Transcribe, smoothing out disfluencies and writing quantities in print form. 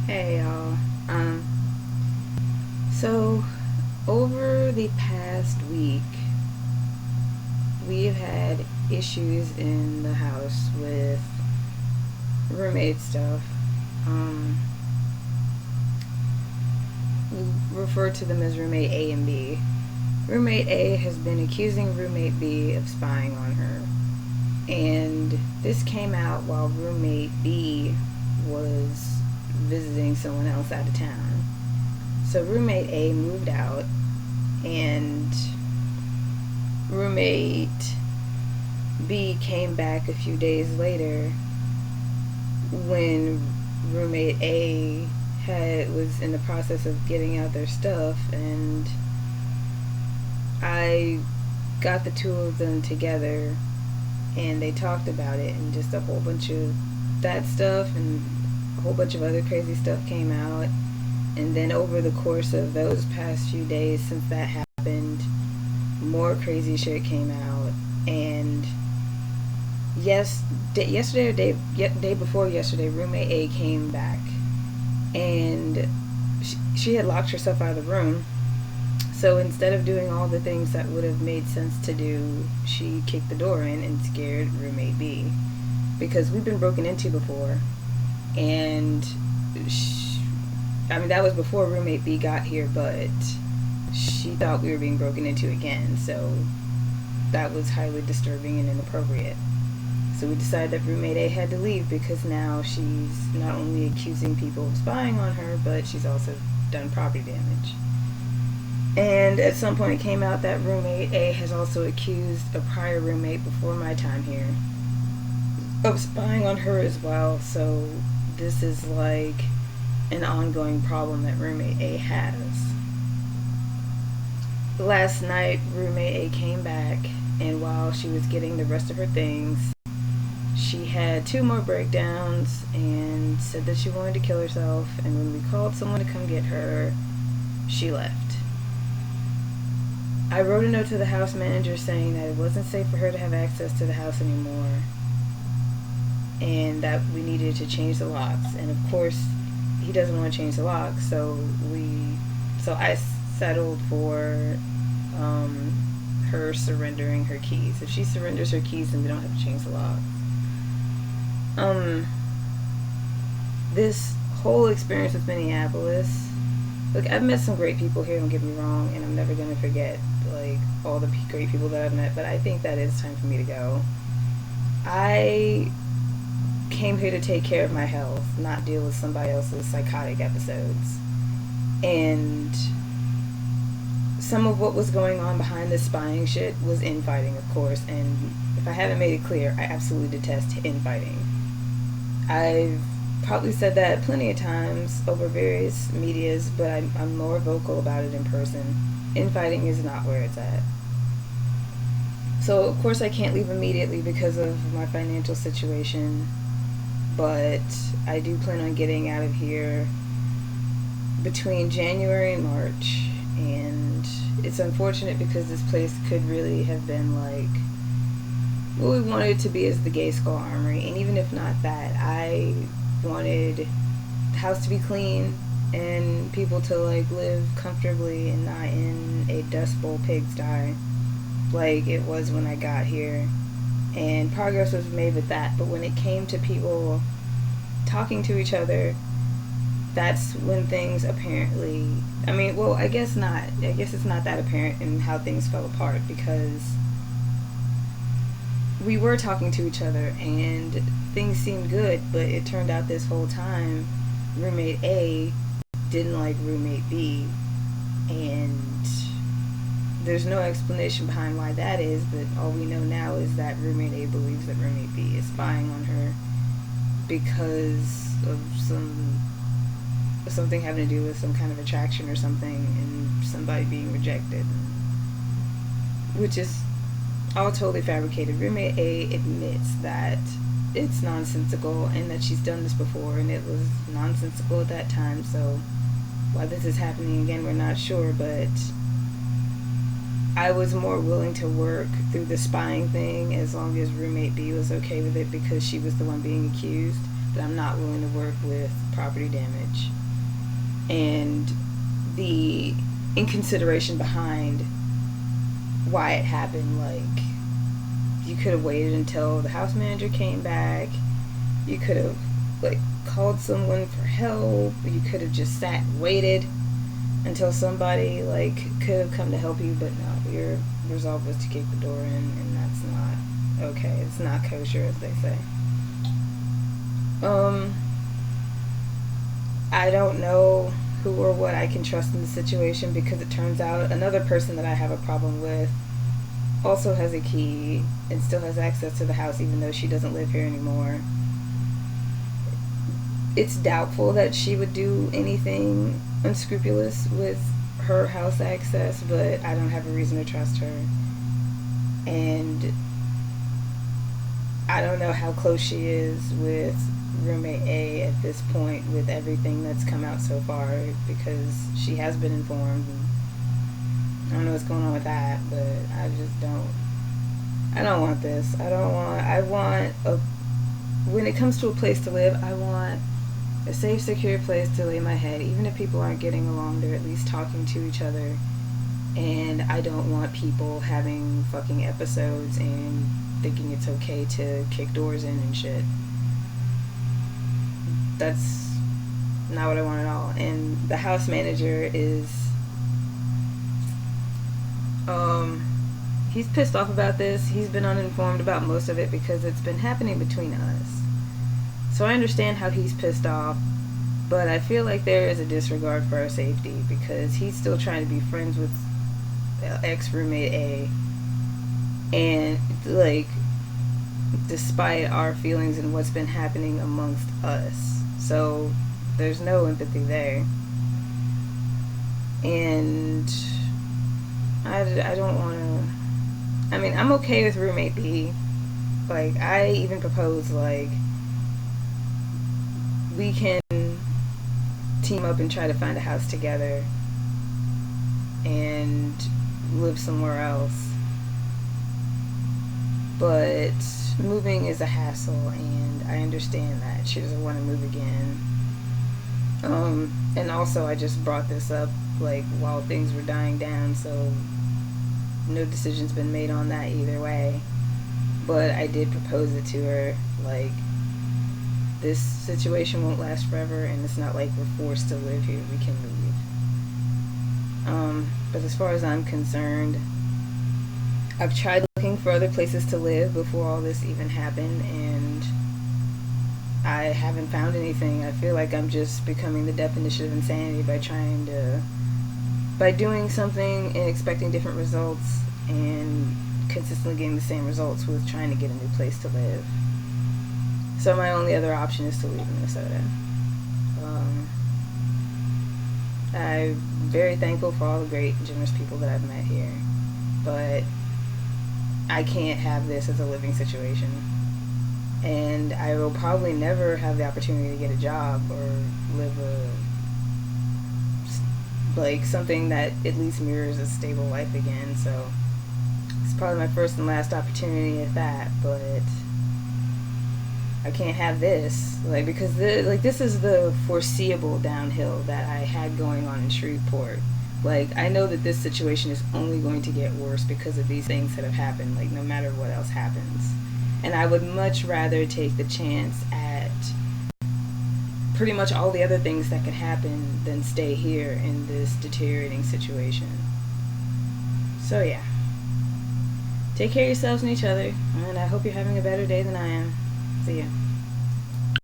Hey y'all. Um, so over the past week, we've had issues in the house with roommate stuff. Um, we refer to them as roommate A and B. Roommate A has been accusing roommate B of spying on her. And this came out while roommate B was visiting someone else out of town. So roommate A moved out, and roommate B came back a few days later when roommate A was in the process of getting out their stuff, and I got the two of them together and they talked about it, and just a whole bunch of that stuff and a whole bunch of other crazy stuff came out. And then over the course of those past few days since that happened, more crazy shit came out. And yesterday or day before yesterday, roommate A came back, and she had locked herself out of the room. So instead of doing all the things that would have made sense to do, she kicked the door in and scared roommate B, because we've been broken into before. And I mean, that was before roommate B got here, but she thought we were being broken into again. So that was highly disturbing and inappropriate. So we decided that roommate A had to leave, because now she's not only accusing people of spying on her, but she's also done property damage. And at some point it came out that roommate A has also accused a prior roommate before my time here of spying on her as well. So this is like an ongoing problem that roommate A has. Last night, roommate A came back, and while she was getting the rest of her things, she had two more breakdowns and said that she wanted to kill herself. And when we called someone to come get her, she left. I wrote a note to the house manager saying that it wasn't safe for her to have access to the house anymore, and that we needed to change the locks. And of course, he doesn't want to change the locks, so I settled for her surrendering her keys. If she surrenders her keys, then we don't have to change the locks. This whole experience with Minneapolis, look, I've met some great people here, don't get me wrong, and I'm never going to forget like all the great people that I've met, but I think that it's time for me to go. I came here to take care of my health, not deal with somebody else's psychotic episodes. And some of what was going on behind this spying shit was infighting, of course, and if I haven't made it clear, I absolutely detest infighting. I've probably said that plenty of times over various medias, but I'm more vocal about it in person. Infighting is not where it's at. So, of course, I can't leave immediately because of my financial situation, but I do plan on getting out of here between January and March. And it's unfortunate because this place could really have been like what we wanted it to be, as the Gay Skull Armory. And even if not that, I wanted the house to be clean and people to like live comfortably and not in a dust bowl pigsty like it was when I got here. And progress was made with that, but when it came to people talking to each other, that's when things apparently, I mean, well, I guess not. I guess it's not that apparent in how things fell apart, because we were talking to each other and things seemed good, but it turned out this whole time roommate A didn't like roommate B, and there's no explanation behind why that is, but all we know now is that roommate A believes that roommate B is spying on her because of something having to do with some kind of attraction or something, and somebody being rejected, which is all totally fabricated. Roommate A admits that it's nonsensical and that she's done this before and it was nonsensical at that time, so why this is happening again, we're not sure. But I was more willing to work through the spying thing as long as roommate B was okay with it, because she was the one being accused. but I'm not willing to work with property damage. And the inconsideration behind why it happened, like, you could have waited until the house manager came back. You could have, like, called someone for help. You could have just sat and waited until somebody, like, could have come to help you. But no, your resolve was to kick the door in, and that's not okay. It's not kosher, as they say. I don't know who or what I can trust in the situation, because it turns out another person that I have a problem with also has a key and still has access to the house, even though she doesn't live here anymore. It's doubtful that she would do anything unscrupulous with her house access, but I don't have a reason to trust her. And I don't know how close she is with roommate A at this point, with everything that's come out so far, because she has been informed. I don't know what's going on with that, but I don't want this. When it comes to a place to live, I want a safe, secure place to lay my head. Even if people aren't getting along, they're at least talking to each other. And I don't want people having fucking episodes and thinking it's okay to kick doors in and shit. That's not what I want at all. And the house manager is, he's pissed off about this. He's been uninformed about most of it because it's been happening between us. So I understand how he's pissed off, but I feel like there is a disregard for our safety, because he's still trying to be friends with ex-roommate A. And, like, despite our feelings and what's been happening amongst us. So there's no empathy there. And I don't want to... I mean, I'm okay with roommate B. Like, I even propose, like, we can team up and try to find a house together and live somewhere else. But moving is a hassle, and I understand that she doesn't want to move again. And also, I just brought this up, like, while things were dying down, so no decision's been made on that either way. But I did propose it to her, like, this situation won't last forever, and it's not like we're forced to live here. We can leave. But as far as I'm concerned, I've tried looking for other places to live before all this even happened, and I haven't found anything. I feel like I'm just becoming the definition of insanity by doing something and expecting different results and consistently getting the same results with trying to get a new place to live. So my only other option is to leave Minnesota. I'm very thankful for all the great, generous people that I've met here, but I can't have this as a living situation. And I will probably never have the opportunity to get a job or live something that at least mirrors a stable life again. So it's probably my first and last opportunity at that, but I can't have this, because this is the foreseeable downhill that I had going on in Shreveport. I know that this situation is only going to get worse because of these things that have happened, no matter what else happens. And I would much rather take the chance at pretty much all the other things that could happen than stay here in this deteriorating situation. So yeah. Take care of yourselves and each other, and I hope you're having a better day than I am. See ya.